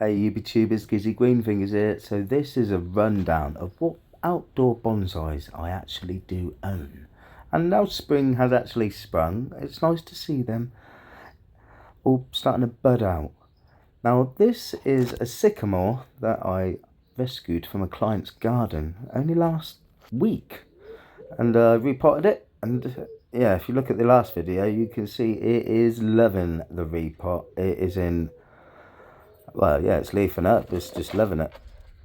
Hey YouTubers, Gizzy Greenfingers here. So this is a rundown of what outdoor bonsais I actually do own. And now spring has actually sprung, it's nice to see them all starting to bud out. Now this is a sycamore that I rescued from a client's garden only last week. And I repotted it, and yeah, if you look at the last video you can see it is loving the repot. It is in, well, yeah, it's leafing up. It's just loving it.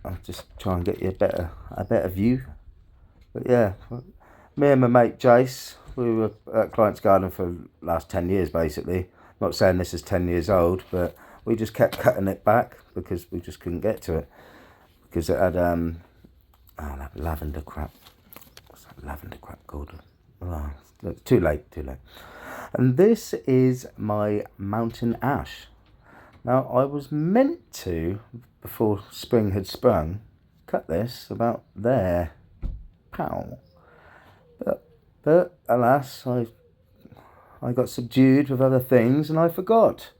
I'll just try and get you a better view. But yeah, me and my mate Jace, we were at client's garden for the last 10 years basically. Not saying this is 10 years old, but we just kept cutting it back because we just couldn't get to it because it had lavender crap. What's that lavender crap called? Oh, too late. And this is my mountain ash. Now, I was meant to, before spring had sprung, cut this about there. Pow. But alas, I got subdued with other things and I forgot.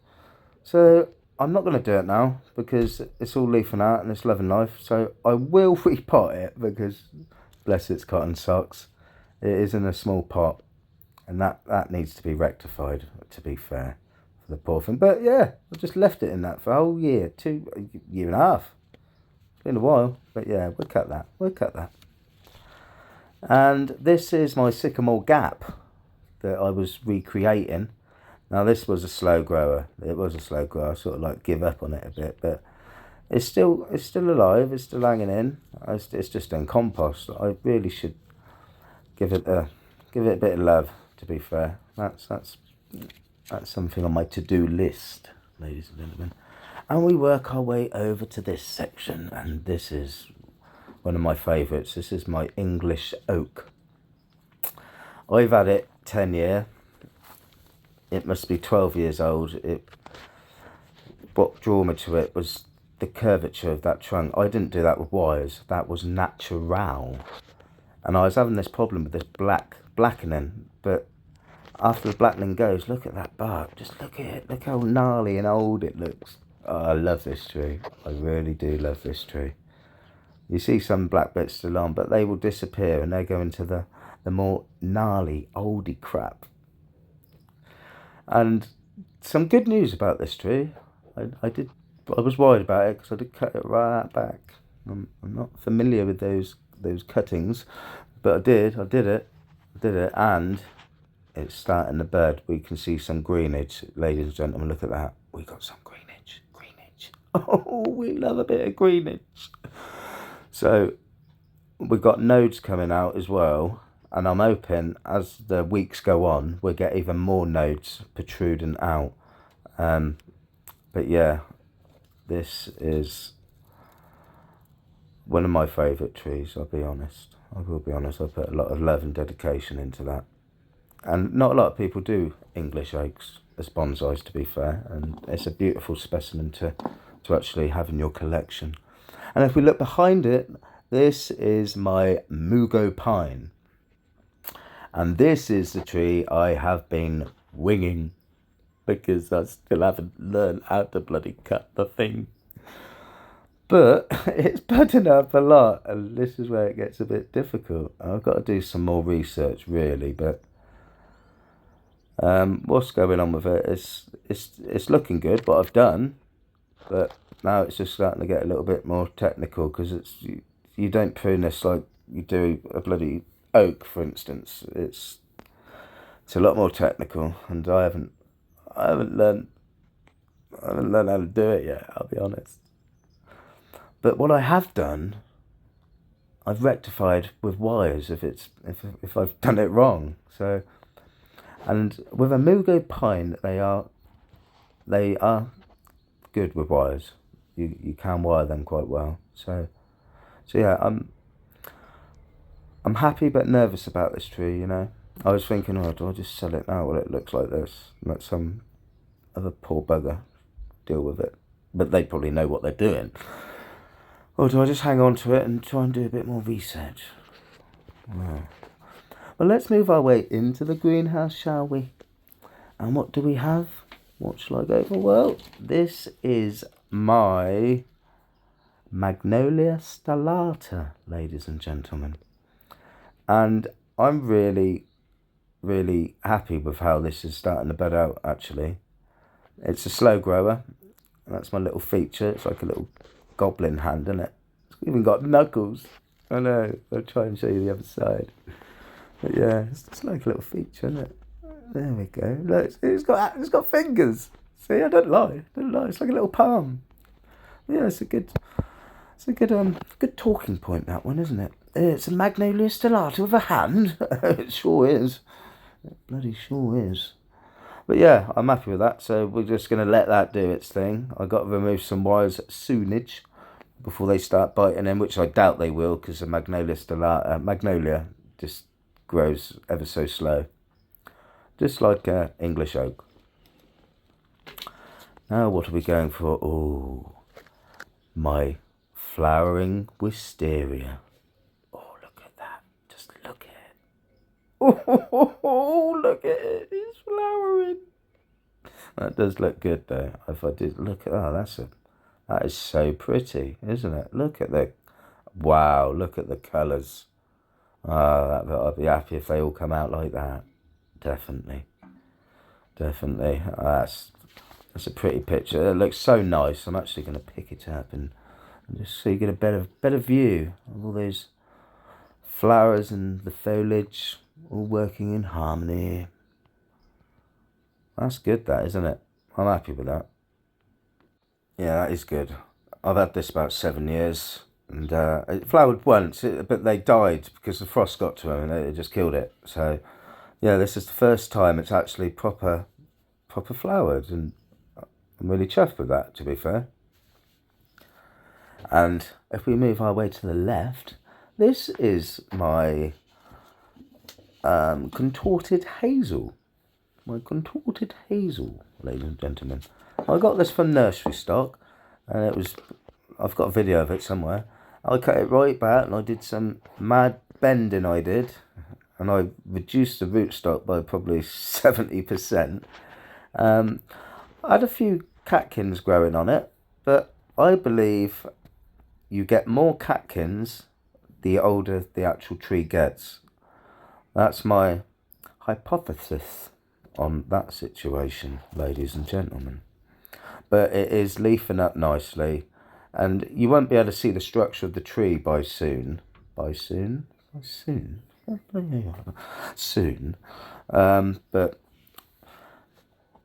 So I'm not going to do it now because it's all leafing out and it's loving life. So I will repot it because, bless its cotton socks, it is in a small pot. And that needs to be rectified, to be fair. The poor thing. But yeah, I just left it in that for a whole year, year and a half. It's been a while, but yeah, we'll cut that. And this is my sycamore gap that I was recreating. Now this was a slow grower. It was a slow grower. I sort of like give up on it a bit, but it's still alive. It's still hanging in. It's just in compost. I really should give it a bit of love. To be fair, that's something on my to-do list, ladies and gentlemen. And we work our way over to this section, and this is one of my favourites. This is my English oak. I've had it 10 years. It must be 12 years old. What drew me to it was the curvature of that trunk. I didn't do that with wires. That was natural. And I was having this problem with this blackening, but after the blackening goes, look at that bark. Just look at it. Look how gnarly and old it looks. Oh, I love this tree. I really do love this tree. You see some black bits still on, but they will disappear and they go into the more gnarly, oldie crap. And some good news about this tree. I was worried about it because I did cut it right out back. I'm not familiar with those cuttings, but I did it, and it's starting to bud. We can see some greenage, ladies and gentlemen. Look at that. We got some greenage. Oh, we love a bit of greenage. So we've got nodes coming out as well, and I'm hoping as the weeks go on, we'll get even more nodes protruding out. But yeah, this is one of my favourite trees. I'll be honest. I will be honest. I put a lot of love and dedication into that. And not a lot of people do English oaks as bonsais, to be fair, and it's a beautiful specimen to actually have in your collection. And if we look behind it, this is my Mugo pine. And this is the tree I have been winging because I still haven't learned how to bloody cut the thing. But it's budding up a lot, and this is where it gets a bit difficult. I've got to do some more research, really, but what's going on with it? It's looking good, what I've done, but now it's just starting to get a little bit more technical because you don't prune this like you do a bloody oak, for instance. It's a lot more technical, and I haven't learned how to do it yet. I'll be honest. But what I have done, I've rectified with wires if I've done it wrong. So. And with a Mugo pine, they are good with wires. You can wire them quite well. So yeah, I'm happy but nervous about this tree. You know, I was thinking, oh, do I just sell it now? Well, it looks like this. Let some other poor bugger deal with it. But they probably know what they're doing. Or do I just hang on to it and try and do a bit more research? Well, let's move our way into the greenhouse, shall we? And what do we have? What shall I go for? Well, this is my Magnolia stellata, ladies and gentlemen. And I'm really, really happy with how this is starting to bud out, actually. It's a slow grower. That's my little feature. It's like a little goblin hand, isn't it? It's even got knuckles. I know. I'll try and show you the other side. But yeah, it's just like a little feature, isn't it? There we go. Look, it's got fingers. See, I don't lie. It's like a little palm. Yeah, it's a good talking point, that one, isn't it? It's a Magnolia stellata with a hand. It sure is. It bloody sure is. But yeah, I'm happy with that. So we're just going to let that do its thing. I got to remove some wires soonage before they start biting in, which I doubt they will, because the Magnolia just grows ever so slow, just like English oak. Now what are we going for? Oh, my flowering wisteria. Oh, look at that. Just look at it. Oh, look at it. It's flowering. That does look good, though. If I did look at that is so pretty, isn't it? Look at wow, look at the colours. I'd be happy if they all come out like that. Definitely. That's a pretty picture. It looks so nice. I'm actually going to pick it up and just so you get a better view of all those flowers and the foliage all working in harmony. That's good, that, isn't it? I'm happy with that. Yeah, that is good. I've had this about 7 years, and it flowered once, but they died because the frost got to them and it just killed it. So, yeah, this is the first time it's actually proper flowered, and I'm really chuffed with that, to be fair. And if we move our way to the left, this is my contorted hazel. Ladies and gentlemen. I got this from nursery stock, and I've got a video of it somewhere. I cut it right back, and I did some mad bending and I reduced the rootstock by probably 70%. I had a few catkins growing on it, but I believe you get more catkins the older the actual tree gets. That's my hypothesis on that situation, ladies and gentlemen. But it is leafing up nicely, and you won't be able to see the structure of the tree by soon. But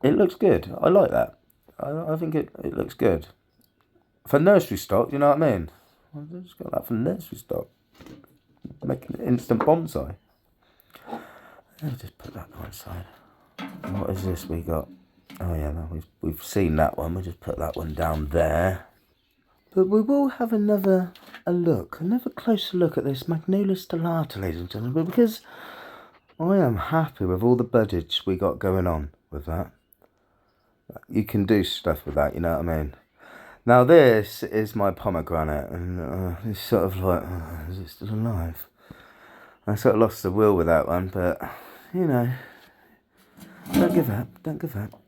it looks good. I like that. I think it looks good. For nursery stock, you know what I mean? I just got that from nursery stock. Making an instant bonsai. Let me just put that to one side. What is this we got? Oh yeah, no, we've seen that one. We'll just put that one down there. But we will have another closer look at this Magnolia stellata, ladies and gentlemen, because I am happy with all the buddage we got going on with that. You can do stuff with that, you know what I mean? Now this is my pomegranate, and it's sort of like, is it still alive? I sort of lost the will with that one, but, you know, don't give up.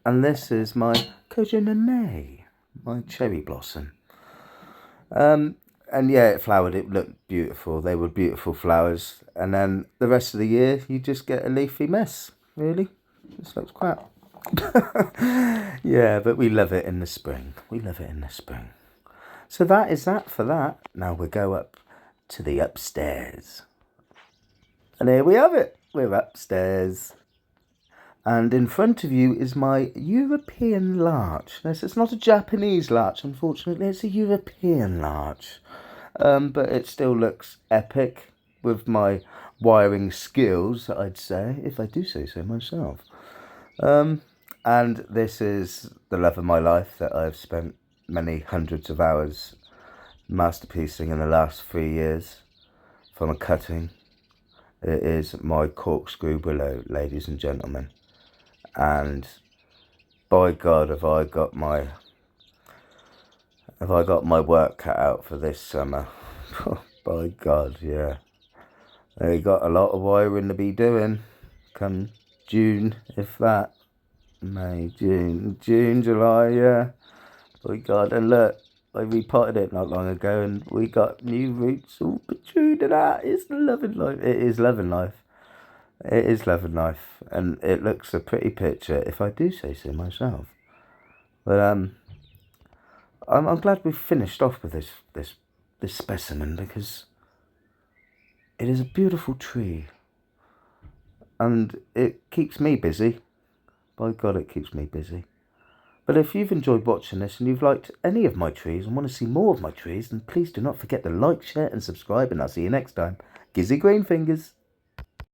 And this is my Kojoname, my cherry blossom. And yeah, it flowered, it looked beautiful. They were beautiful flowers. And then the rest of the year, you just get a leafy mess, really. This looks crap. Yeah, but we love it in the spring. So that is that for that. Now we go up to the upstairs. And here we have it. We're upstairs. And in front of you is my European larch. This is not a Japanese larch, unfortunately. It's a European larch. But it still looks epic with my wiring skills, I'd say, if I do say so myself. And this is the love of my life that I've spent many hundreds of hours masterpiecing in the last 3 years from a cutting. It is my corkscrew willow, ladies and gentlemen. And by God, have I got my work cut out for this summer. By God, yeah. They got a lot of wiring to be doing come June, if that. May, June, July, yeah. my God, and look, I repotted it not long ago and we got new roots all protruding out. It's loving life. It is loving life. It is loving life. And it looks a pretty picture, if I do say so myself. But I'm glad we've finished off with this specimen, because it is a beautiful tree. And it keeps me busy. By God, it keeps me busy. But if you've enjoyed watching this and you've liked any of my trees and want to see more of my trees, then please do not forget to like, share and subscribe, and I'll see you next time. Gizzy Green Fingers.